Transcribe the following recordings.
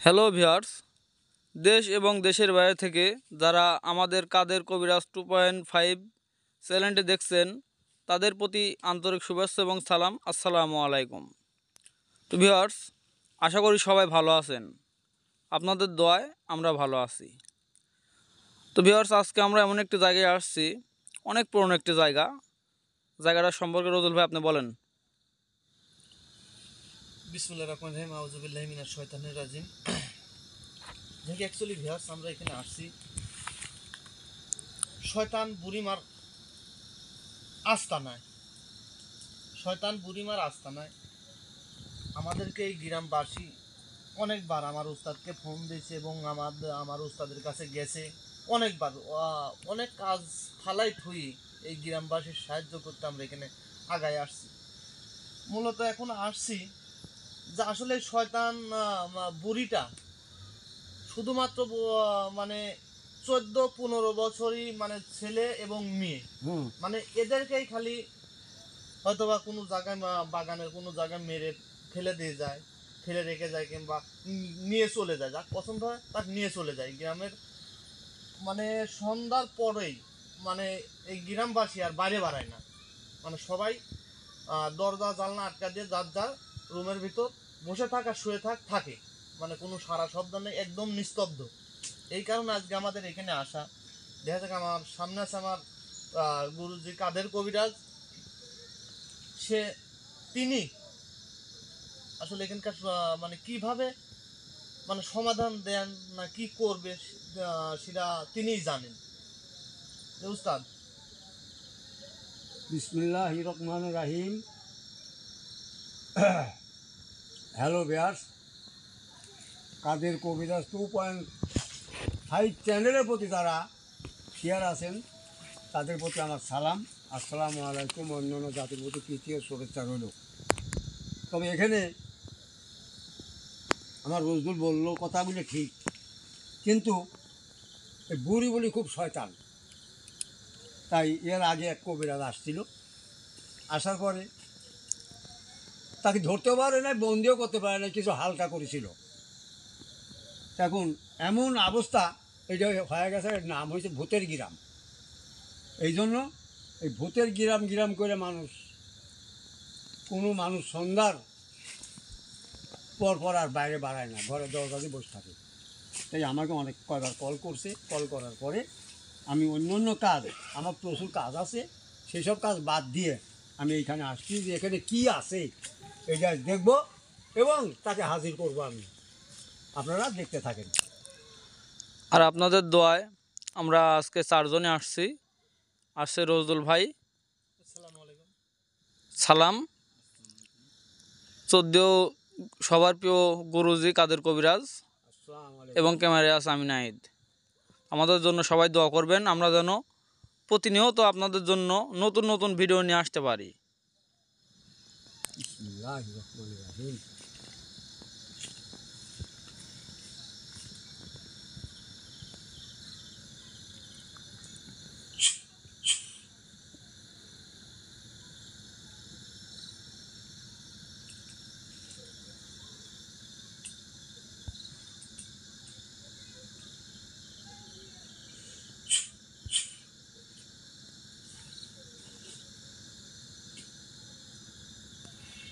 Hello viewers, দেশ এবং দেশের বাইরে থেকে যারা আমাদের কাদের কবিরাজ 2.5 চ্যানেলটি দেখছেন তাদের প্রতি আন্তরিক শুভেচ্ছা এবং সালাম। আসসালামু আলাইকুম। তো ভিউয়ার্স, আশা করি সবাই ভালো আছেন। আপনাদের দোয়ায় আমরা ভালো আছি। তো ভিউয়ার্স, আজকে আমরা এমন একটি জায়গায় আসছি, অনেক পুরনো একটি জায়গাটা সম্পর্কে রজুল ভাই আপনি বলেন। বিসমিল্লাহির রহমানির রহিম। আউযু বিল্লাহি মিনাশ শাইতানির রাজিম। দেখি অ্যাকচুয়ালি ভিউয়ার্স, আমরা এখানে আসছি শয়তান বুড়িমার আস্তানায়। শয়তান বুড়িমার আস্তানায় আমাদেরকে এই গ্রামবাসী অনেকবার আমার উস্তাদকে ফোন দিয়েছে এবং আমার উস্তাদের কাছে গেছে অনেকবার। অনেক কাজ ফালাই থুই এই গ্রামবাসীর সাহায্য করতে আমরা এখানে আগায় আসছি। মূলত এখন আসছি যে আসলে শয়তান বুড়িটা শুধুমাত্র মানে 14-15 বছরই মানে ছেলে এবং মেয়ে, মানে এদেরকেই খালি হয়তোবা কোনো জায়গায় বাগানের কোনো জায়গায় মেরে ফেলে দিয়ে যায়, ফেলে রেখে যায়, কিংবা নিয়ে চলে যায়, যার পছন্দ হয় তার নিয়ে চলে যায় গ্রামের। মানে সন্ধ্যার পরেই মানে এই গ্রামবাসী আর বাইরে বাড়ায় না, মানে সবাই দরজা জানলা আটকা দিয়ে যার যার রুমের ভিতর বসে থাক আর শুয়ে থাকে, মানে কোনো সারা শব্দ নেই, একদম নিস্তব্ধ। এই কারণে আজকে আমাদের এখানে আসা। দেখা যাক, আমার সামনে আছে আমার গুরুজি কাদের কবিরাজ। তিনি আসলে এখানকার মানে কিভাবে মানে সমাধান দেন না কি করবে সেটা তিনিই জানেন। উস্তাদ। বিসমিল্লাহির রহমানির রহিম। হ্যালো ভিউয়ার্স, কাদের কবিরাজ 2.5 চ্যানেলের প্রতি যারা শেয়ার আছেন তাদের প্রতি আমার সালাম। আসসালামু আলাইকুম। অন্যান্য জাতির প্রতি তৃতীয় শুভেচ্ছা রইল। তবে এখানে আমার রজদুল বলল কথাগুলো ঠিক, কিন্তু এই বুড়ি বলি খুব শয়তান। তাই এর আগে এক কবিরাজ আসছিল, আসার পরে তাকে ধরতেও পারে না, বন্দিও করতে পারে না, কিছু হালকা করেছিল। এখন এমন অবস্থা এটা হয়ে গেছে, এর নাম হয়েছে ভূতের গ্রাম। এই জন্য এই ভূতের গ্রাম গ্রাম করে কোনো মানুষ সন্ধ্যার পর আর বাইরে বাড়ায় না, ঘরে দরজাতে বসে থাকে। তাই আমাকে অনেক কয়বার কল করছে। কল করার পরে আমি অন্য কাজ, আমার প্রচুর কাজ আছে, সেসব কাজ বাদ দিয়ে আমি এইখানে আসছি যে এখানে কী আছে এটা দেখব এবং তাকে হাজির করব আমি। আপনারা দেখতে থাকেন। আর আপনাদের দোয়ায় আমরা আজকে 4 জনে আসছে রজুল ভাই, আসসালামু আলাইকুম। সালাম, 14 সবার প্রিয় গুরুজি কাদের কবিরাজ এবং ক্যামেরায় আছে আমি নাহিদ। আমাদের জন্য সবাই দোয়া করবেন, আমরা যেন প্রতিনিয়ত আপনাদের জন্য নতুন নতুন ভিডিও নিয়ে আসতে পারি। বিসমিল্লাহির রহমানির রহিম।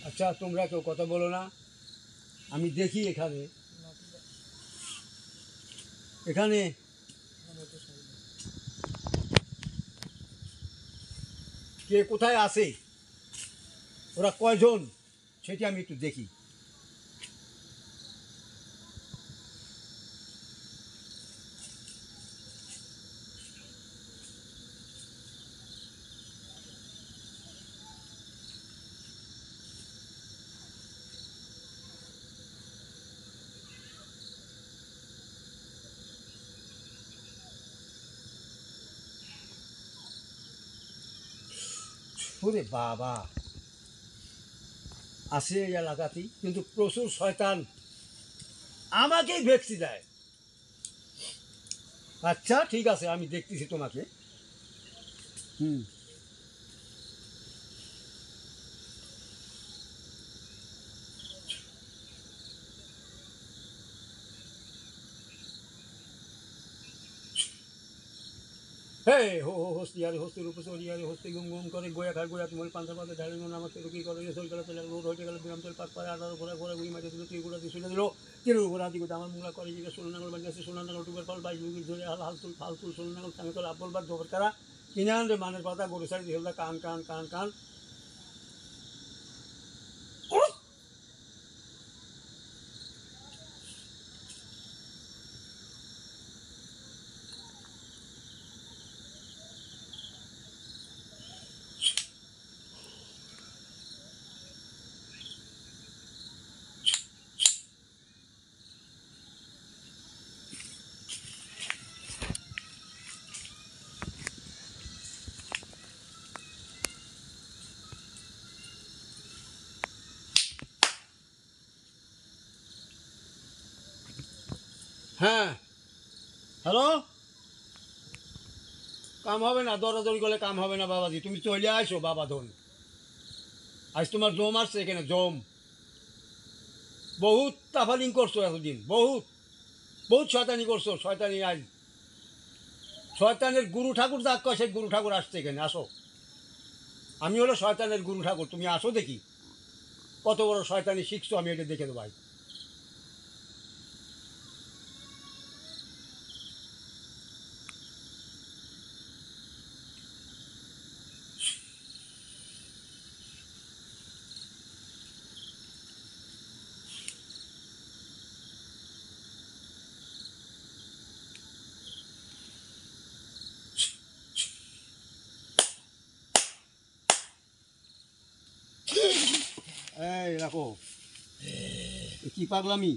আচ্ছা, তোমরা কেউ কথা বলো না, আমি দেখি এখানে কে কোথায় আছে, ওরা কয়জন সেটি আমি একটু দেখি। ওরে বাবা, আছে এই এলাকাতেই, কিন্তু প্রচুর শয়তান, আমাকেই ভেক্সি দেয়। আচ্ছা ঠিক আছে, আমি দেখতেছি তোমাকে। হুম, হে হো হো হস্তি আরে হস্তির উপর চড়ি আরে হস্তি গুম গুম করে গোয়া খায় গোয়া তুমি পান্তা পাতে ঢালে আমার সেটা কী করে চল গেলে চলে রোড হয়ে গেল বিরাম চল পাক পারে আদার ঘোরা ঘোরা ঘুরি মাঝে দিল তুই ঘোরা দিয়ে শুনে দিল তিরুর উপর আদি করতে আমার মুলা করে যে ষোলো নাঙ্গল বাড়ি আছে ষোলো নাঙ্গল টুকের ফল বাইশ বিঘি ধরে হাল তুল ষোলো নাঙ্গল সামনে তোর আব্বল বার জবর কারা কিনে আন রে মানের পাতা গরু সারি দিয়ে কান কান কান কান হ্যাঁ হ্যালো কাম হবে না দৌড়াদৌড়ি করলে কাম হবে না বাবাজি তুমি চলে আসো বাবা ধন আজ তোমার জম আসছে এখানে জম বহুত তাফালিং করছো এতদিন বহুত বহুত শয়তানি করছো শয়তানি আজ শয়তানের গুরু ঠাকুর যাক কয় সেই গুরু ঠাকুর আসছে এখানে আসো আমি হলো শয়তানের গুরু ঠাকুর তুমি আসো দেখি কত বড় শয়তানি শিখছো আমি এটা দেখে দেবো ভাই এই রাখো কি পাগলামি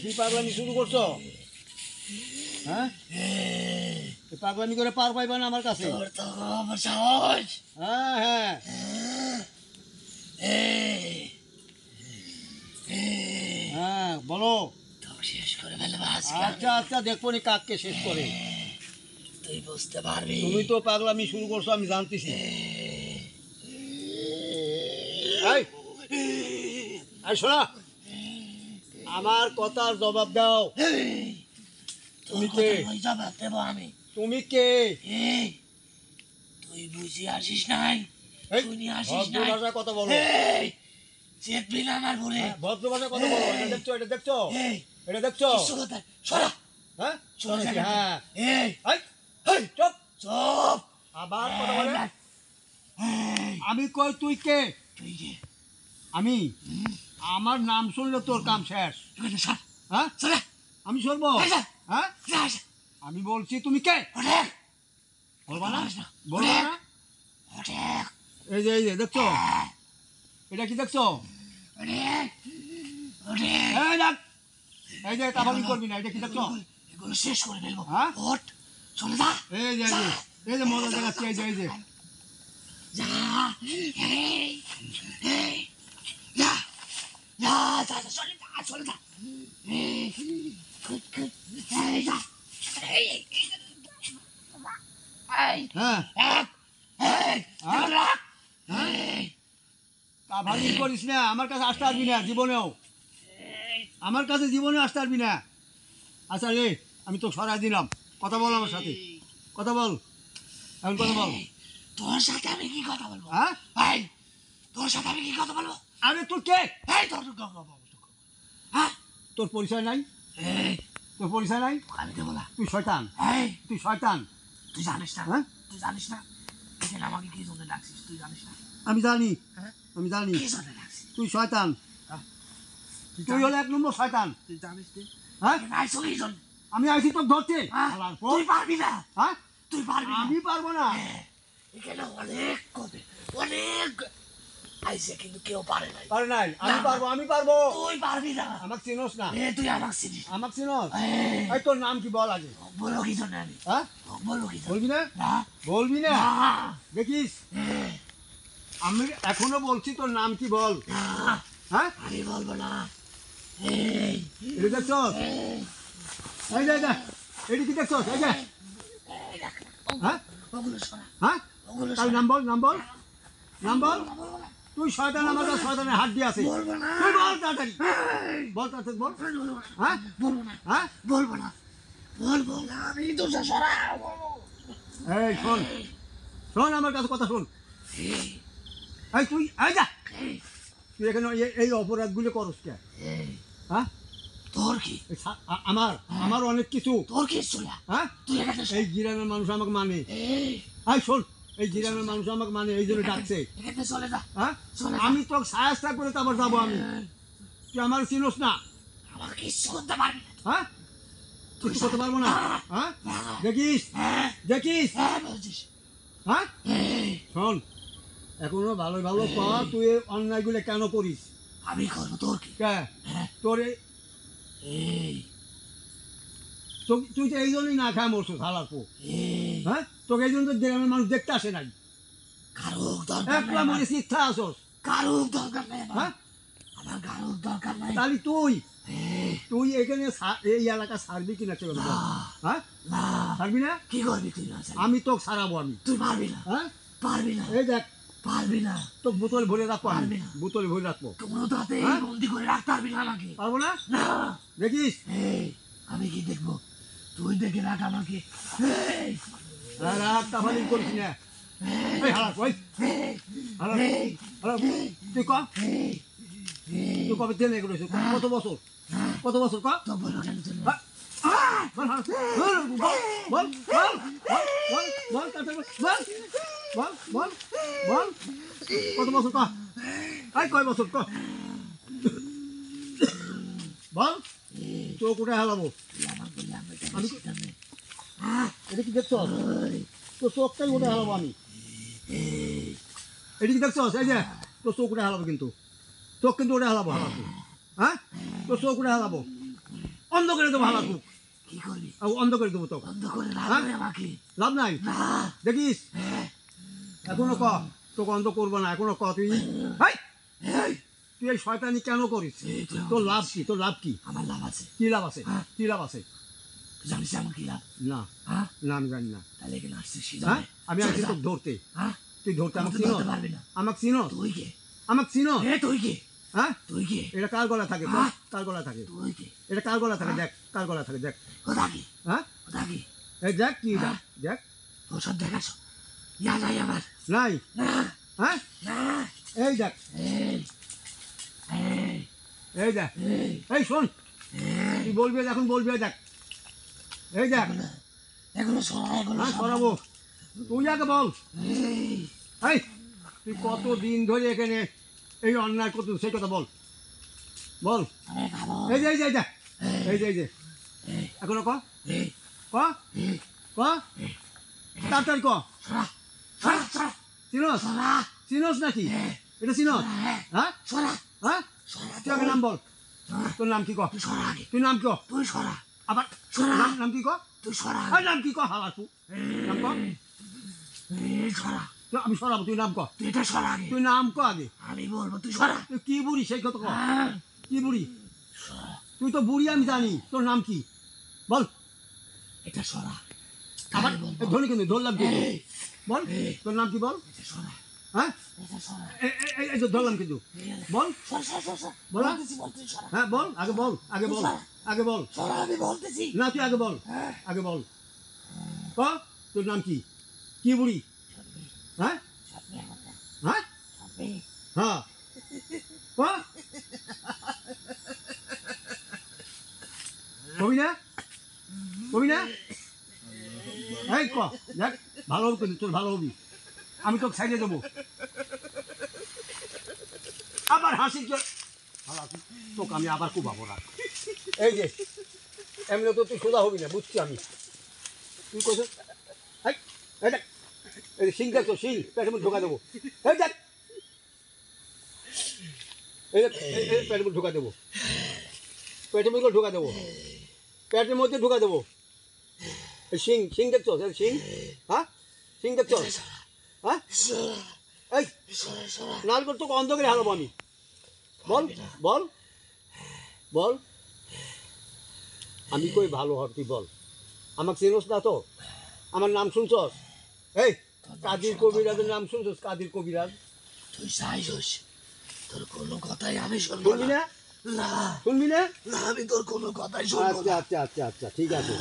কি পাগলামি শুরু করছো হ্যাঁ পাগলামি করে পার পাইবা না আমার কাছে হ্যাঁ হ্যাঁ হ্যাঁ বলো আচ্ছা আচ্ছা দেখবো নি কাককে শেষ করে তুই বুঝতে পারবি তুমি তো পাগলামি শুরু করছো আমি জানতেছি শোনা আমার কথার জবাব দাও তুমি কে জবাব দেবো আমি তুমি কে তুই বুঝি আসিস নাই তুই আসিস নাই ভদ্র কথা বলো চেপবি না আমার বলে ভদ্র ভাষায় কথা বলো এটা দেখছো এটা দেখছো এটা দেখছো সরা হ্যাঁ শুনেছি হ্যাঁ চুপ চুপ আবার কথা বলে আমি কই তুই কে তুই কে আমি আমার নাম শুনলে তোর কাম শেষ হ্যাঁ আমি শুনবো হ্যাঁ আমি বলছি তুমি কে বলবা না বলবা না এই যে দেখছো এটা কি দেখছো এই যে তাহলে করবি না এটা কি দেখছো এগুলো শেষ করে ফেলবো হ্যাঁ ওঠ চলে যা এই যে মজা দেখাচ্ছি এই যে যা যা যা যা চলে যা তাহলে করিস না আমার কাছে আসতে পারবি না জীবনেও আমার কাছে জীবনে আসতে পারবি না আচ্ছা রে আমি তো সরাই দিলাম কথা বল আমার সাথে কথা বল এখন কথা বল তোর সাথে আমি কি কথা বলবো হ্যাঁ তোর সাথে আমি কি কথা বলবো আরে তোর কে হ্যাঁ তোর পরিচয় নাই তোর পরিচয় নাই আমি দেবো না তুই শয়তান তুই শয়তান তুই জানিস না হ্যাঁ তুই জানিস না এখানে আমাকে কি জন্য ডাকছিস তুই জানিস না আমি জানি হ্যাঁ আমি জানি কি জন্য ডাকছিস তুই শয়তান তুই হলো 1 নম্বর শয়তান তুই জানিস হ্যাঁ আমি আইছি তোর ধরতে তুই পারবি না হ্যাঁ তুই পারবি না আমি পারবো না এখানে অনেক কথা অনেক আইছে কিন্তু কেউ পারে নাই পারে নাই আমি পারবো তুই পারবি না আমাকে চিনোস না তুই আমাকে চিনিস আমাকে চিনোস এই তোর নাম কি বল আগে বলো কি জন্য আমি হ্যাঁ বলো কি বলবি না বলবি না দেখিস আমি এখনো বলছি তোর নাম কি বল হ্যাঁ আমি বলবো না এটা দেখছস এই যে এটি কি দেখছস এই যে হ্যাঁ ওগুলো শোনা হ্যাঁ তাই নাম বল তুই শয়তান, আমার কাছে শয়তানের হাড্ডি আছে। বলবো না। তুই বল তাড়াতাড়ি, বল তাড়াতাড়ি বল। হ্যাঁ বলবো না, হ্যাঁ বলবো না, বলবো না, আমি দোষা সরা। এই শোন, শোন আমার কাছে কথা শোন। এই তুই এই যা, তুই এখানে এই অপরাধগুলো করস কে? হ্যাঁ তোর কি? আমার আমার অনেক কিছু। তোর কি চলে? হ্যাঁ তুই এখানে এই গ্রামের মানুষ আমাকে মানে। এই এই শোন, এই গ্রামের মানুষ আমাকে মানে, এই জন্য ডাকছে। এখানে চলে যা। হ্যাঁ চলে যা। আমি তোকে সাহায্য করে তারপর যাবো আমি। তুই আমার চিনোস না। আমার কিছু করতে পারবি না। হ্যাঁ কিছু করতে পারবো না। হ্যাঁ দেখিস, দেখিস। হ্যাঁ বলছিস। হ্যাঁ এই শোন, এখনো ভালো ভালো কর, তুই এই অন্যায়গুলো কেন করিস? আমি করবো, তোর কি? কে তোর এই তুই তো এই জন্যই না খায় মরছিস হালাপো। এই হ্যাঁ তোকে এই জন্য তো গ্রামের মানুষ দেখতে আসে নাই। কারুক দরকার একলা নাই। মরিস ইচ্ছা আসস। কারুক দরকার নাই আমার। হ্যাঁ আমার কারুক দরকার নাই। তাহলে তুই এই তুই এখানে এই এলাকা ছাড়বি কিনা চল বল। হ্যাঁ না, ছাড়বি না? কি করবি তুই? না ছাড়বি। আমি তোকে ছাড়াবো আমি। তুই পারবি না, হ্যাঁ পারবি না, এই দেখ, পারবি না। তো বোতল ভরে রাখবো আমি, পারবি না। বোতল ভরে রাখবো। কোনো তাতে হ্যাঁ? বন্দি করে রাখতে পারবি না আমাকে। পারবো না? না, দেখিস এই আমি কি দেখবো? তুই দেখে রাখ আমাকে। এই রাত তাফালি করিস না। এই হালা কই এই হালা এই হালা, তুই ক, এই তুই কবে তেল এগুলো কত বছর, কত বছর ক? তো বলো কেন চলে? হ্যাঁ? বল, হালা, বল বল বল বল বল তাড়াতাড়ি বল, বল বল বল কত বছর ক? এই কয় বছর ক? বল চোখ উঠে হালাবো। তুই আমার বলে আমি আমি সেখানে এটা কি দেখছ? তোর চোখটাই উঠে হালাবো আমি। এটা কি দেখছ? এই যে তোর চোখ উঠে হালাবো, কিন্তু চোখ কিন্তু উঠে হালাবো, হালাবো। হ্যাঁ তোর চোখ উঠে হালাবো, অন্ধ করে দেবো হালাবো, কি করবি? অন্ধ করে দেবো তোকে। বন্ধ করে হ্যাঁ? রাখবে আমাকে। লাভ নাই, না, দেখিস। এখনো ক, তোকে অন্ধ করবো না, এখনো ক। তুই হেই, এই তুই এই শয়তানি কেন করিস? এই তুই তোর লাভ কি? তোর লাভ কি? আমার লাভ আছে। কি লাভ আছে? কি লাভ আছে? তুই জানিস আমার কি লাভ? না হ্যাঁ, না আমি জানি না। তাহলে এখানে আসছিস কি হ্যাঁ জন্যে? আমি চলে আসছি যা। তোকে ধরতে। হ্যাঁ, তুই ধরতে আমাকে তুই চিনো? ধরতে পারবি না। আমাকে চিনো? তুই কে? আমাকে চিনো? এ তুই কে? হ্যাঁ তুই কে? এটা কার গলা থাকে? হ্যাঁ? কার গলা থাকে? তুই কে? এটা কার গলা থাকে? দেখ কার গলা থাকে, দেখ। কোথা কি? হ্যাঁ কোথা কি? এই দেখ কি, দেখ দেখ। ওসব দেখাস? ইয়া নাই আমার। নাই। না, হ্যাঁ না, এই দেখ, এই এই এই দেখ, এই এই শোন, এই তুই বলবি এখন, বলবি, এই দেখ, এই দেখ। এগুলো সরা, এগুলো হ্যাঁ সরা। সরাবো, তুই আগে বল। এই এই তুই কত দিন ধরে এখানে এই অন্যায় করছিস সেই কথা বল, বল। আমি খাবো। এই যে এই যে এই যে এই যে এই যে এই এখনো ক, এই ক এই ক, তাড়াতাড়ি ক। সরা, সরা, সরা, চিনস? সরা, চিনস নাকি? এটা চিনস? হ্যাঁ সরা, হ্যাঁ সরা। তুই আগে নাম বল, তোর নাম কি ক? তুই সরা আগে। তুই নাম ক? তুই সরা, আবার সরা। নাম কি ক? তুই সরা এই নাম কি ক? হালার তু নাম ক? এই সরা। আমি সরাবো, তুই নাম ক, তুই এটা সরা আগে। তুই নাম ক আগে। আমি বলবো তুই সরা। তুই কি বুড়ি সেই কথা ক, হ্যাঁ, কি বুড়ি? সরা। তুই তো বুড়ি আমি জানি, তোর নাম কি বল। এটা সরা। আবার আমি বলবো। ধরলি কিন্তু, ধরলাম কিন্তু, এই, বল তোর নাম কি বল। এটা সরা, হ্যাঁ এটা সরা। এই যে ধরলাম কিন্তু, বল। সরা, সরা, সরা, সরা। বলা? বলতেছি, বলতেছি, সরা। হ্যাঁ বল, আগে বল, আগে বল, আগে বল। সরা, আমি বলতেছি। না তুই আগে বল, হ্যাঁ, আগে বল ক। তোর নাম কি? কি বুড়ি? সরবি, হ্যাঁ সরবি আমার নাম, হ্যাঁ সরবি। হ্যাঁ ক। কবি না, কবি না, এই ক, দেখ ভালো হবে কিন্তু, তোর ভালো হবি, আমি তোকে সাইডে দেবো। আবার হাসি তোকে আমি আবার কুবাবো না। এই যে এমনি তো তুই সোজা হবি না, বুঝছি আমি। তুই কোথাও এই দেখ, এই সিং দেখছো, সিং পেটের মধ্যে ঢোকা দেবো। এই দেখ, এই দেখ, এই পেটের মধ্যে ঢোকা দেবো, পেটের মধ্যে ঢোকা দেবো, পেটের মধ্যে ঢোকা দেবো। এই সিং, সিং দেখছো, সিং? হ্যাঁ সিং দেখছো? হ্যাঁ এই নাল করে তোকে অন্ধ করে হারাবো আমি। বল বল বল, আমি কই ভালো হব, তুই বল। আমাকে চিনোস না তো? আমার নাম শুনছস? এই কাদির কবিরাজের নাম শুনছস? কাদির কবিরাজ। তুই চাইছিস তোর কোনো কথাই আমি শুনবো শুনবি না। না? না শুনবি না? না, আমি তোর কোনো কথাই শুনবো আচ্ছা না। আচ্ছা আচ্ছা আচ্ছা ঠিক আছে।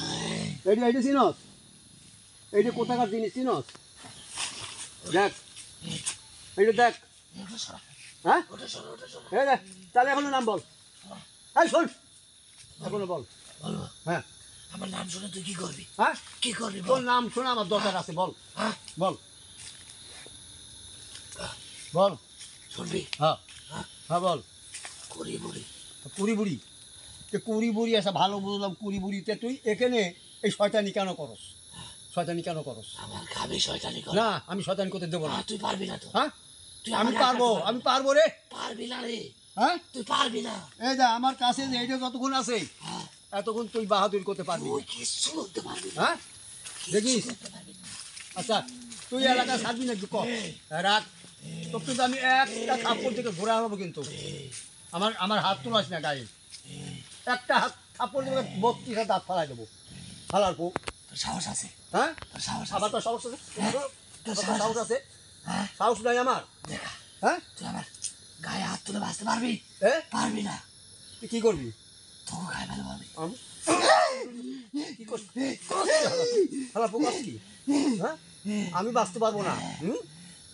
এইটা চিনস? এইটা কোথাকার জিনিস চিনস? দেখ, এইটা দেখ। ওটা সরা, হ্যাঁ, ওটা সরা, ওটা সরা। এই দেখ, তাহলে এখনো নাম বল। এই শোন, এখনো বল। বলবো, হ্যাঁ আমার নাম শুনে তুই কি করবি? হ্যাঁ, কি করবি তোর বল? নাম শোনা আমার দরকার আছে, বল হ্যাঁ, বল বল। শুনবি? হ্যাঁ হ্যাঁ বল। করি বলি। কুড়ি বুড়ি, তো কুড়ি বুড়ি আসা ভালো বুঝলাম। কুড়ি বুড়িতে তুই এখানে এই শয়তানি কেন করস? শয়তানি কেন করস? আমার খাবি শয়তানি কর। না, আমি শয়তানি করতে দেবো না। তুই পারবি না তো। হ্যাঁ, তুই আমি আমার পারবো, একা আমি পারবো রে। পারবি না রে, হ্যাঁ, তুই পারবি না। এই যা আমার কাছে যে এইটা যতক্ষণ আছে হ্যাঁ, এতক্ষণ তুই বাহাদুরি করতে পারবি তুই না। কিচ্ছু করতে পারবি না। হ্যাঁ, দেখিস। কিচ্ছু করতে পারবি না। আচ্ছা, তুই এলাকা ছাড়বি না একটু কম রাখ। তোর কিন্তু আমি একটা থাপ্পড় থেকে ঘোরা হবো কিন্তু। আমার আমার হাত তোলাস না গায়ে। একটা হাত থাপ্পড় দেবো, 32টা দাঁত ফালাই দেবো। ফালার পো। তোর সাহস আছে? হ্যাঁ, তোর সাহস আবার আছে? তোর সাহস আছে? তোর তোর সাহস সাহস আছে? হ্যাঁ, সাহস নাই আমার। দেখা। হ্যাঁ, তুই আমার গায়ে হাত তুলে বাঁচতে পারবি? এ পারবি না। তুই কি করবি? তোকে গায়ে ফেলে পারবি। আমি কি করবি? ফালার পো করছি? হ্যাঁ, আমি বাঁচতে পারবো না। হুম,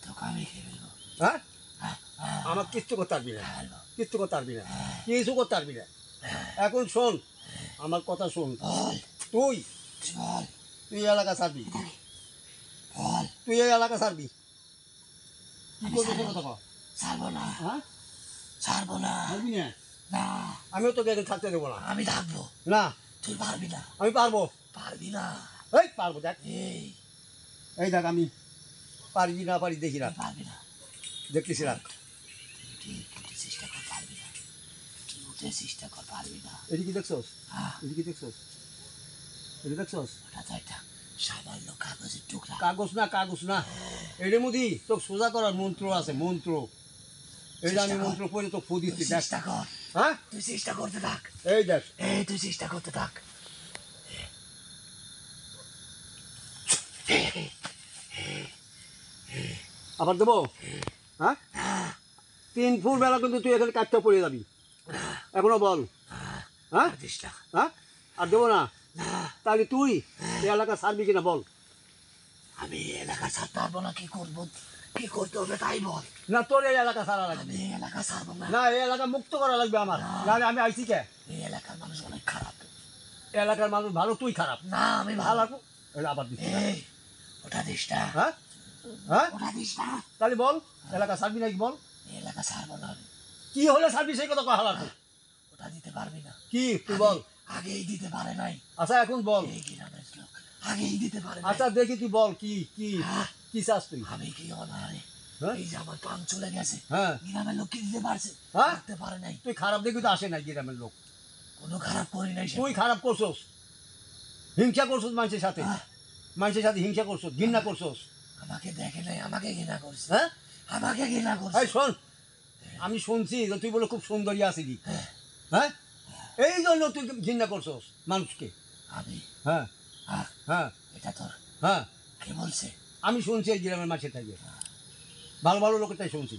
তোকে আমি খেয়ে ফেলবো। হ্যাঁ, হ্যাঁ, হ্যাঁ, আমার কিচ্ছু করতে পারবি না, খেয়ে ফেলবো। কিচ্ছু করতে পারবি না, কিছু করতে পারবি না। এখন শোন, আমার কথা শোন। বল, তুই বল, তুই এই এলাকা ছাড়বি, বল। তুই এই এলাকা ছাড়বি। কি করবি সে কথা কও। ছাড়বো না, হ্যাঁ, ছাড়বো না। ছাড়বি না? না, আমিও তোকে এখানে থাকতে দেবো না। আমি থাকবো। না, তুই পারবি না, আমি পারবো। পারবি না। এই পারবো, দেখ এই, এই দেখ আমি পারি না পারি দেখি তুই রাখ, পারবি না। দেখতেছি রাখ। তুই উঠে চেষ্টা কর, পারবি না। তুই উঠে চেষ্টা কর, পারবি না। এদিকে দেখছোস, হ্যাঁ, এদিকে দেখছোস, এদিকে দেখছোস। ওটা তো একটা সামান্য কাগজের টুকরা। কাগজ না, কাগজ না, এর মধ্যে তোকে সোজা করার মন্ত্র আছে, মন্ত্র। এই যে আমি মন্ত্র পড়ে তো ফু তুই দিচ্ছি, দেখ। চেষ্টা কর, হ্যাঁ, তুই চেষ্টা করতে থাক। এই দেখ। এই, তুই চেষ্টা করতে থাক। আবার দেবো? হ্যাঁ, 3 ফুট বেলা কিন্তু তুই এখানে কাজটা পড়ে যাবি। এখনো বল। হ্যাঁ আর দিস না। হ্যাঁ, আর দেবো না? না, তাহলে তুই এই এলাকা ছাড়বি কিনা বল। আমি এলাকা ছাড়তে পারবো না। কি করবো, কি করতে হবে তাই বল। না, তোর এই এলাকা ছাড়া লাগবে। আমি এলাকা ছাড়বো না। না, এই এলাকা মুক্ত করা লাগবে আমার। নাহলে আমি আইছি কে? এই এলাকার মানুষ অনেক খারাপ। এই এলাকার মানুষ ভালো, তুই খারাপ। না, আমি ভালো ভালো। আবার দিচ্ছি। এই, ওটা দিস না, হ্যাঁ হ্যাঁ, ওটা দিস না। তাহলে বল এলাকা ছাড়বি নাকি বল। এই এলাকা ছাড়বো না আমি। কি হলে ছাড়বি সেই কথা কয় হালার। ওটা দিতে পারবি না। কি তুই বল। আগেই দিতে পারে নাই। আচ্ছা এখন বল। এই গ্রামের লোক আগেই দিতে পারে নাই। আচ্ছা দেখি তুই বল, কি কি হ্যাঁ, কি চাস তুই? আমি কি অনারে। হ্যাঁ? এই যে আমার পান চলে গেছে, হ্যাঁ গ্রামের লোক কি দিতে পারছে? হ্যাঁ? করতে পারে নাই। তুই খারাপ দেখবি তো আসে না গ্রামের লোক। কোনো খারাপ করি নাই সে। তুই খারাপ করছোস, হিংসা করছোস মানুষের সাথে, হ্যাঁ, মানুষের সাথে হিংসা করছোস, ঘৃণা করছোস। আমাকে দেখে নাই, আমাকে ঘৃণা করছে। হ্যাঁ, আমাকে ঘৃণা এই করছে। শোন, আমি শুনছি যে তুই বলে খুব সুন্দরী আসিলি। হ্যাঁ, হ্যাঁ, এই জন্য তুই ঘৃণা করছোস মানুষকে। আমি হ্যাঁ আর হ্যাঁ এটা তোর হ্যাঁ, কে বলছে? আমি শুনছি এই গ্রামের মানুষের থেকে, ভালো ভালো লোকের তাই শুনছি।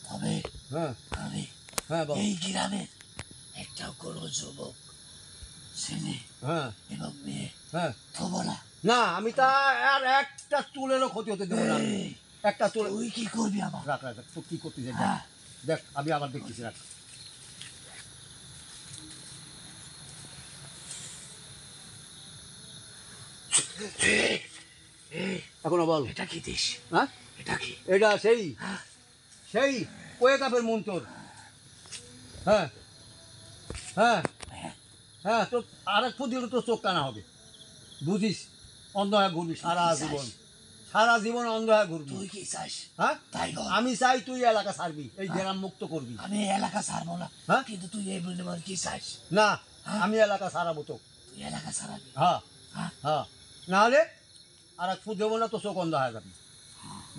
তবে হ্যাঁ আমি হ্যাঁ বল। এই গ্রামের একটা কোনো যুবক ছেলে হ্যাঁ এবং মেয়ে হ্যাঁ, থবো না। না আমি তা আর একটা চুলেরও ক্ষতি হতে দেবো না আমি। এই, একটা চুল তুই কি করবি আমার? রাখ রাখ রাখ, তুই কি করতে চাই হ্যাঁ, দেখ, আমি আবার দেখতেছি, রাখ। এখনো বল। এটা কি দিস? হ্যাঁ, এটা কি? এটা সেই হ্যাঁ, সেই কয়ে কাপের মন্ত্র। হ্যাঁ হ্যাঁ হ্যাঁ, হ্যাঁ, তোর আর এক ফুট দিলে তোর চোখ কানা হবে, বুঝিস? অন্ধ হয়ে ঘুরবি সারা জীবন, সারা জীবন অন্ধ হয়ে ঘুরবি। তুই কি চাস হ্যাঁ, তাই বল। আমি চাই তুই এলাকা ছাড়বি, এই গ্রাম মুক্ত করবি। আমি এই এলাকা ছাড়বো না। হ্যাঁ? কিন্তু তুই এই বিনিময়ে কি চাস? না, হ্যাঁ? আমি এলাকা ছাড়াবো তো। তুই এলাকা ছাড়াবি? হ্যাঁ হ্যাঁ, হ্যাঁ, নাহলে আর এক ফুট দেবো না, তো চোখ অন্ধ হয়ে যাবি।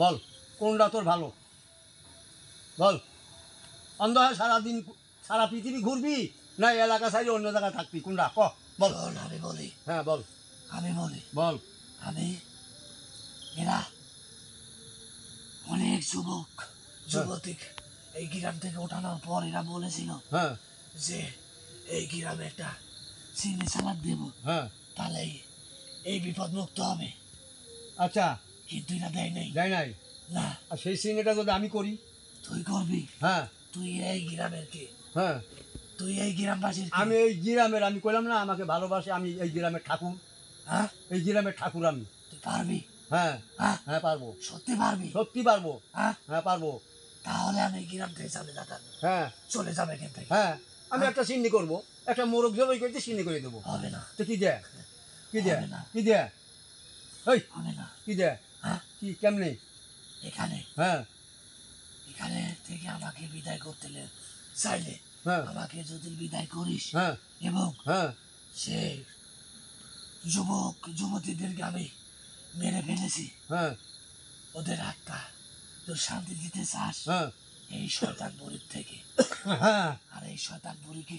বল কোনটা তোর ভালো, বল। অন্ধ হয়ে সারাদিন সারা পৃথিবী ঘুরবি, না এই এলাকা ছাড়ি অন্য জায়গায় থাকবি, কোনটা ক বল। শোন, আমি বলি, হ্যাঁ বল আমি বলি, বল। আমি এরা অনেক যুবক যুবতী এই গ্রাম থেকে ওঠানোর পর এরা বলেছিল হ্যাঁ যে এই গ্রামে একটা চিনি সালাদ দেব, হ্যাঁ তাহলে এই বিপদ মুক্ত হবে। আচ্ছা কিন্তু এরা দেয় নাই। যাই নাই। না, আর সেই সিনেটা যদি আমি করি? তুই করবি। হ্যাঁ তুই এই গ্রামের কে? হ্যাঁ তুই এই গ্রামবাসীর কে? আমি এই গ্রামের, আমি কইলাম না আমাকে ভালোবাসে, আমি এই গ্রামের ঠাকুর। হ্যাঁ, এই গ্রামের ঠাকুর আমি। তুই পারবি? হ্যাঁ হ্যাঁ, হ্যাঁ পারবো, সত্যি পারবি? সত্যি পারবো। হ্যাঁ, হ্যাঁ পারবো। তাহলে আমি এই গ্রাম থেকে চলে যেতাম। হ্যাঁ চলে যাবে এখান থেকে। হ্যাঁ আমি একটা সিন্নি করবো, একটা মোরগ জবাই করতে সিন্নি করে দেবো। হবে না, তো কি দেয়? কি দেয়? হবে না। কি দেয়? ওই হবে না। কি দেয়? হ্যাঁ, কি কেমনে? এখানে হ্যাঁ এখানে থেকে আমাকে বিদায় করতে চাইলে হ্যাঁ আমাকে যদি বিদায় করিস হ্যাঁ এবং হ্যাঁ সেই যুবক যুবতীদেরকে আমি মেরে ফেলেছি, হ্যাঁ ওদের আত্মা তোর শান্তি দিতে চাস হ্যাঁ এই শয়তান বুড়ির থেকে, হ্যাঁ আর এই শয়তান বুড়িকে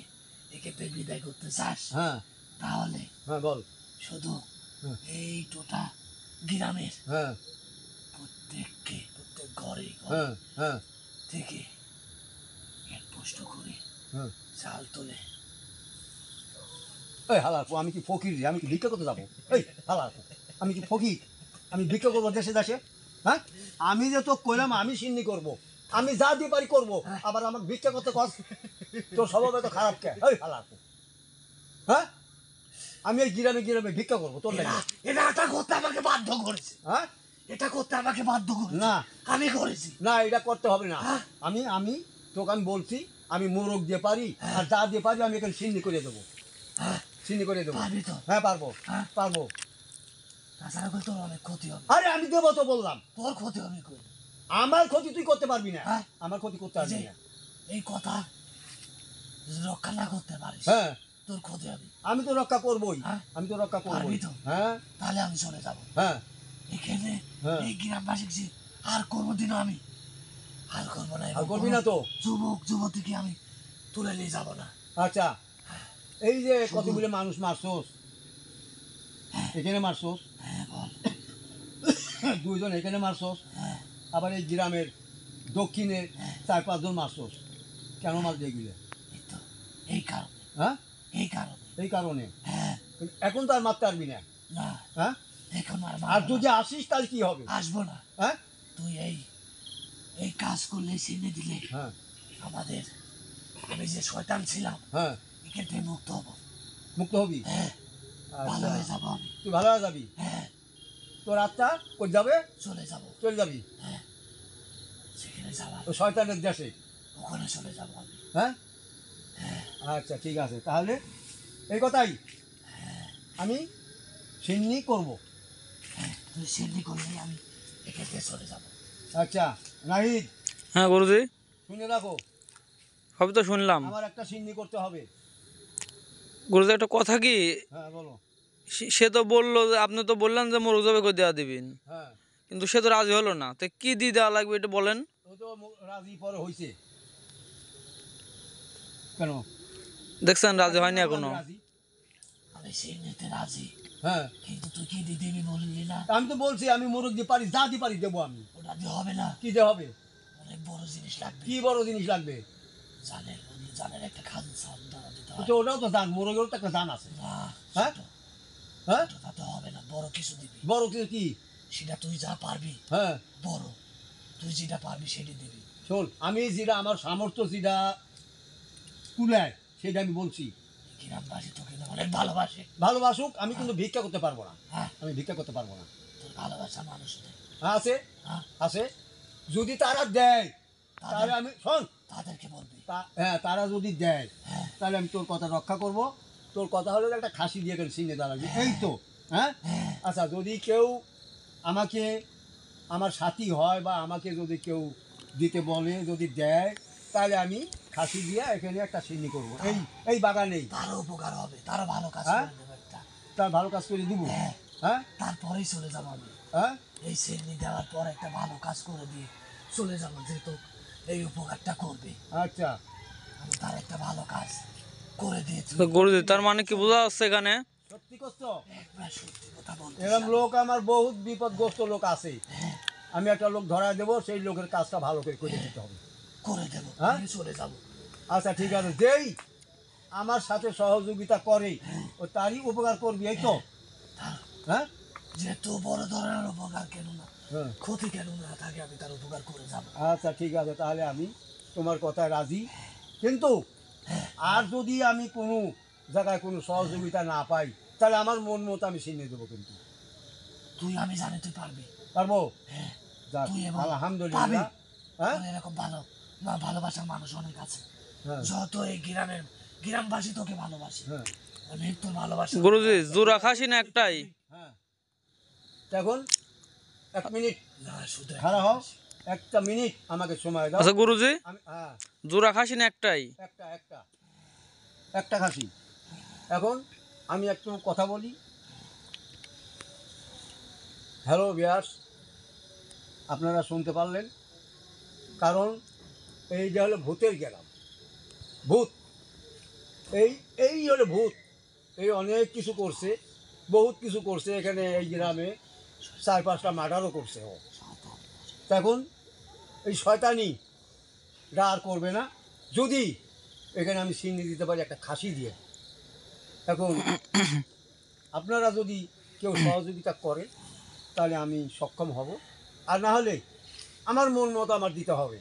এক্ষেত্রে বিদায় করতে চাস, হ্যাঁ তাহলে হ্যাঁ বল। শুধু হ্যাঁ। এই টোটা গ্রামের হ্যাঁ প্রত্যেক ঘরে হ্যাঁ হ্যাঁ থেকে এক পোস্ট করে হ্যাঁ চাল তোলে। এই হালার পো, আমি কি ফকির রে? আমি কি ভিক্ষা করতে যাবো? এই হালার পো, আমি কি ফকির? আমি ভিক্ষা করবো দেশে দেশে? হ্যাঁ আমি যে তো কইলাম আমি সিন্নি করবো, আমি যা দিয়ে পারি করবো, আবার আমাকে ভিক্ষা করতে কস? তোর স্বভাব এত খারাপ কে? এই হালার পো, হ্যাঁ আমি এই গ্রামে গ্রামে ভিক্ষা করবো তোর লাগে? এটা করতে আমাকে বাধ্য করেছে। হ্যাঁ এটা করতে আমাকে বাধ্য করেছে। না আমি করেছি। না এটা করতে হবে না। আমি আমি তোকে আমি বলছি আমি মোরগ দিয়ে পারি, আর যা দিয়ে পারি আমি এখানে সিন্নি করে দেবো। হ্যাঁ, সিন্নি করে দেবো। পারবি তো? হ্যাঁ পারবো, হ্যাঁ, পারবো। তাছাড়া করে তোর অনেক ক্ষতি হবে। আরে আমি দেবো তো বললাম। তোর ক্ষতি হবে কই? আমার ক্ষতি তুই করতে পারবি না। হ্যাঁ। আমার ক্ষতি করতে এই পারবি যে, না। এই কথা যদি রক্ষা না করতে পারিস, হ্যাঁ তোর ক্ষতি হবে। আমি তো রক্ষা করবোই। হ্যাঁ। আমি তো রক্ষা করবোই। পারবি তো? হ্যাঁ তাহলে আমি চলে যাব হ্যাঁ এখানে। হ্যাঁ। এই গ্রামবাসী যে আর কোনোদিনও আমি আর করবো না, আর এবং করবি কোনো না তো? যুবক যুবতীকে আমি তুলে নিয়ে যাবো না। আচ্ছা এই যে শুধু- কতগুলো মানুষ মারছোস, এখানে মারছোস, হ্যাঁ বল। দুইজন এখানে মারছোস, হ্যাঁ, আবার এই গ্রামের দক্ষিণে 4-5 জন মারছোস। কেন মারলি এগুলো? এই তো এই কারণে, হ্যাঁ এই কারণে। এই কারণে। হ্যাঁ, এখন তো আর মারতে পারবি না। না হ্যাঁ এখন আর আর মারবো না। যদি আসিস তাহলে কি হবে? আসবো না। হ্যাঁ তুই এই এই কাজ করলে চিনে দিলে হ্যাঁ আমাদের, আমি যে শয়তান ছিলাম হ্যাঁ এখান থেকে মুক্ত হবো। মুক্ত হবি। হ্যাঁ, ভালো আচ্ছা হয়ে যাবো আমি। তুই ভালো হয়ে যাবি। হ্যাঁ, তোর আত্মা কই যাবে? চলে যাবো। চলে যাবি হ্যাঁ, সেখানে যাবো, ওই শয়তানের দেশে। ওখানে চলে যাবো আমি। হ্যাঁ হ্যাঁ, আচ্ছা ঠিক আছে, তাহলে এই কথাই আমি সিন্নি করব। হ্যাঁ, তুই সেমনি করলে আমি এখান থেকে চলে যাবো। আচ্ছা নাহিদ হ্যাঁ গুরুজি, শুনে রাখো, সবই তো শুনলাম। আমার একটা সিন্নি করতে হবে। গুরুজি একটা কথা কি, হ্যাঁ বলো। সে তো বললো যে আপনি তো বললেন যে মোরগ জবাই করে দেওয়া দিবেন, হ্যাঁ কিন্তু সে তো রাজি হলো না। তো কি দিয়ে দেওয়া লাগবে এটা বলেন। ও তো রাজি পরে হয়েছে। কেন? দেখছেন রাজি হয়নি এখনো। রাজি। আমি সেমনিতে রাজি, হ্যাঁ কিন্তু তুই কি দিয়ে দিবি বললি না? আমি তো বলছি আমি মোরগ দিয়ে পারি, যা দিয়ে পারি দেবো আমি। ওটা দিয়ে হবে না, কি দিয়ে হবে? অনেক বড় জিনিস লাগবে। কি বড় জিনিস লাগবে? জানের জানের একটা খাদ্য দানা দিতে হয়। তো ওটাও তো জান, মোরগেরও তো একটা জান আছে। না, হ্যাঁ? ছোট, হ্যাঁ ছোট তাতে হবে না, বড় কিছু দিবি। বড় কিছু কি? সেটা তুই যা পারবি, হ্যাঁ বড় তুই যেটা পারবি সেটা দিবি। শোন, আমি যেটা আমার সামর্থ্য যেটা কুলায় সেটা আমি বলছি। গ্রামবাসী তোকে না অনেক ভালোবাসে। ভালোবাসুক, আমি কিন্তু ভিক্ষা করতে পারবো না। হ্যাঁ, আমি ভিক্ষা করতে পারবো না। তোর ভালোবাসা মানুষ নেই। আছে হ্যাঁ, আছে, যদি তারা দেয় তাহলে আমি শোন, তাদেরকে বলবি। হ্যাঁ তারা যদি দেয় হ্যাঁ, তাহলে আমি তোর কথা রক্ষা করব। তোর কথা হলো যে একটা খাসি দিয়ে গেলে সিনে দাঁড়াবি, এই তো। হ্যাঁ হ্যাঁ, আচ্ছা, যদি কেউ আমাকে আমার সাথী হয় বা আমাকে যদি কেউ দিতে বলে, যদি দেয়, তাহলে আমি খাসি দিয়ে এখানে একটা সিন্নি করব এই এই বাগানেই। তারও উপকার হবে, তারও ভালো কাজ হ্যাঁ? করে দেবো একটা। তার ভালো কাজ করে দিব। হ্যাঁ, হ্যাঁ তারপরেই চলে যাবো আমি। হ্যাঁ এই সেমনি দেওয়ার পর একটা ভালো কাজ করে দিয়ে চলে যাবো, যেহেতু এই উপকারটা করবে। আচ্ছা আমি তার একটা ভালো কাজ করে দিয়েছি। তো গুরুজি তার মানে কি বোঝা যাচ্ছে এখানে? সত্যি কষ্ট। একবার সত্যি কথা বলতে এরকম চাই। লোক আমার বহুত বিপদগ্রস্ত লোক আছে, হ্যাঁ, আমি একটা লোক ধরা দেবো, সেই লোকের কাজটা ভালো করে করে দিতে হবে। করে দেবো, হ্যাঁ? আমি চলে যাবো। আচ্ছা ঠিক আছে, যেই আমার সাথে সহযোগিতা করে ও তারই উপকার করবি, এই তো? হ্যাঁ যেহেতু বড় ধরনের উপকার কেন না, হ্যাঁ ক্ষতি কেন না থাকে, আমি তার উপকার করে যাবো। আচ্ছা ঠিক আছে, তাহলে আমি তোমার কথায় রাজি। কিন্তু আর যদি আমি কোনো জায়গায় কোনো সহযোগিতা না পাই, তাহলে আমার মন মতো আমি ছিনিয়ে দেবো। কিন্তু তুই, আমি জানি তুই পারবি। পারবো? হ্যাঁ, যাক, তুই এবং আলহামদুলিল্লাহ। হ্যাঁ তোর এরকম ভালোবাসার মানুষ অনেক আছে। হ্যাঁ যত এই গ্রামবাসী তোকে ভালোবাসে, হ্যাঁ আমি তোর ভালোবাসা। গুরুজি জোড়া খাসি না একটাই? হ্যাঁ এখন 1 মিনিট না, শুধু খাড়া হও, 1টা মিনিট আমাকে সময় দাও। আচ্ছা গুরুজি, আমি হ্যাঁ জোড়া খাসি না একটাই? একটা খাসি। এখন আমি একটু কথা বলি। হ্যালো ভিউয়ার্স, আপনারা শুনতে পারলেন? কারণ এই যে হলো ভূতের গ্রাম, ভূত, এই এই হলো ভূত। এই অনেক কিছু করছে, বহুত কিছু করছে এখানে এই গ্রামে, 4-5টা মার্ডারও করছে ও। তখন এই শয়তানি আর করবে না যদি এখানে আমি চিহ্ন দিতে পারি একটা খাসি দিয়ে। এখন আপনারা যদি কেউ সহযোগিতা করে তাহলে আমি সক্ষম হব, আর না হলে আমার মন মতো আমার দিতে হবে।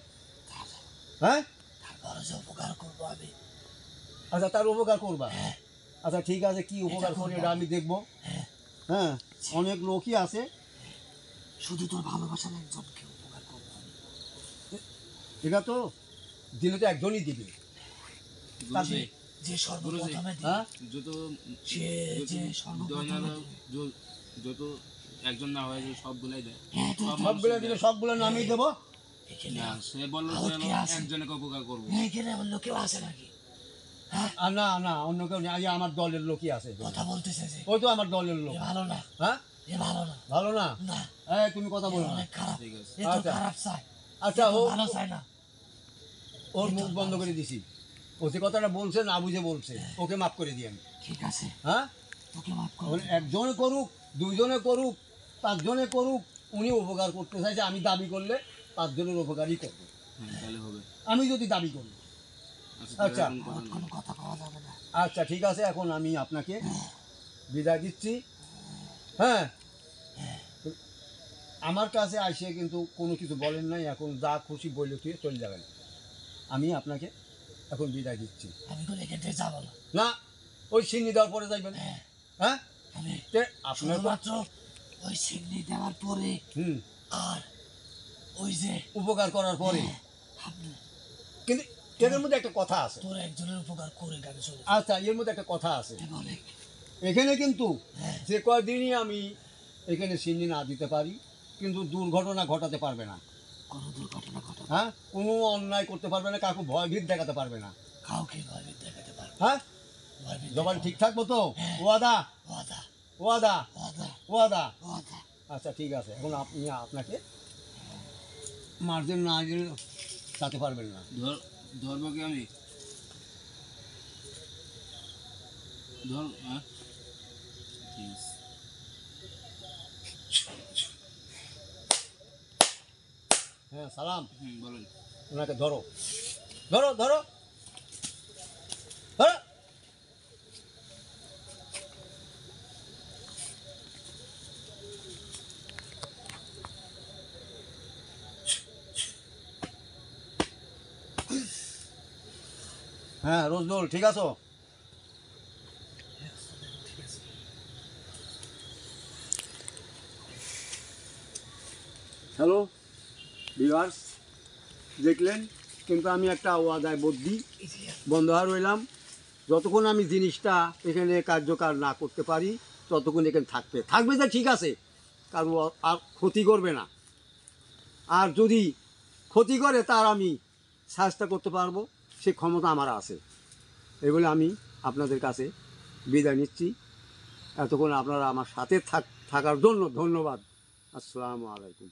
হ্যাঁ তারপরে যে উপকার করবো আমি। আচ্ছা, তার উপকার করবা? আচ্ছা ঠিক আছে, কি উপকার এটা করি করবো এটা আমি দেখবো। হ্যাঁ অনেক লোকই আছে। শুধু তোর ভালোবাসার একজনকে উপকার করবো আমি। এটা তো দিলে তো একজনই দিবে। গুরুজি, যে সর্বপ্রথমে দিবে, হ্যাঁ যত সে যে সর্বপ্রথমে দিবে। যত একজন না হয় সবগুলাই দেয়। হ্যাঁ, তুই সব সবগুলো মানুষই দিলে দেয়। সবগুলো নামিয়ে দেবো। এখানে না, সে বললো আউট যে কে আছে? একজনকে উপকার করবো। এখানে অন্য কেউ আছে নাকি? আর না না, অন্য কেউ নেই, এই আমার দলের লোকই আছে। কথা বলতেছে যে ওই তো আমার দলের লোক। এ ভালো না, হ্যাঁ এ ভালো না। ভালো না? না, এই তুমি কথা এ বলো না। অনেক খারাপ, ঠিক আছে। এ তো আচ্ছা। খারাপ চায়, আচ্ছা, এ তো ও ভালো চায় না। ওর মুখ বন্ধ করে দিছি। ও যে কথাটা বলছে না বুঝে বলছে, ওকে মাফ করে দিই আমি। ঠিক আছে, হ্যাঁ তোকে মাফ এখন করবো। একজনে করুক, 2জনে করুক, 5জনে করুক, উনি উপকার করতে চাইছে, আমি দাবি করলে 5জনের উপকারই করবো, হ্যাঁ, তাহলে হবে। আমি যদি দাবি করি। আচ্ছা, আচ্ছা। তাহলে এখন কথা কোনো নেই। কথা পাওয়া যাবে না। আচ্ছা ঠিক আছে, এখন আমি আপনাকে বিদায় দিচ্ছি। হ্যাঁ আমার কাছে আসে কিন্তু কোনো কিছু বলেন নাই, এখন যা খুশি বললে তুই চলে যাবেন। আমি আপনাকে এখন বিদায় দিচ্ছি। আমি কোনো এখান থেকে যাবো না। না, ওই চিনি দেওয়ার পরে যাইবেন। হ্যাঁ আমি তে আপনার তো- শুধুমাত্র ওই সিগনি দেওয়ার পরে হুম আর ওই যে উপকার করার পরে। আপনি কিন্তু এর মধ্যে একটা কথা আছে। তোর একজনের উপকার করে গাড়ি চলে আচ্ছা, এর মধ্যে একটা কথা আছে। যাবে বলে। এখানে কিন্তু যে কয়দিনই আমি এখানে চিনি না দিতে পারি, কিন্তু দুর্ঘটনা ঘটাতে পারবে না। কোনো দুর্ঘটনা ঘটাবে, হ্যাঁ কোনো অন্যায় করতে পারবে না, কাউকে ভয়ভীত দেখাতে পারবে না। কাউকে ভয়ভীত দেখাতে পারবে, হ্যাঁ ভয়ভীত জবান দেখাতে ঠিক থাকবো তো? ওয়াদা ওয়াদা, ওয়াদা ওয়াদা, ওয়াদা। ওয়াদা। আচ্ছা ঠিক আছে, এখন আপনি আপনাকে মার্জিন না গেলে তাতে পারবেন না। ধরবো কি আমি? ধর, হ্যাঁ, ঠিক আছে। হ্যাঁ সালাম, বলেন। ওনাকে ধরো ধরো ধরো ধরো। হ্যাঁ রোজদুল, ঠিক আছো? হ্যালো ভিউয়ার্স, দেখলেন কিন্তু আমি একটা ওয়াদায় বদ্ধি বন্ধ হয়ে রইলাম। যতক্ষণ আমি জিনিসটা এখানে কার্যকর না করতে পারি ততক্ষণ এখানে থাকবে যে ঠিক আছে, কারণ আর ক্ষতি করবে না। আর যদি ক্ষতি করে তার আমি চেষ্টা করতে পারবো, সে ক্ষমতা আমার আছে। এগুলো আমি আপনাদের কাছে বিদায় নিচ্ছি। এতক্ষণ আপনারা আমার সাথে থাকার জন্য ধন্যবাদ। আসসালামু আলাইকুম।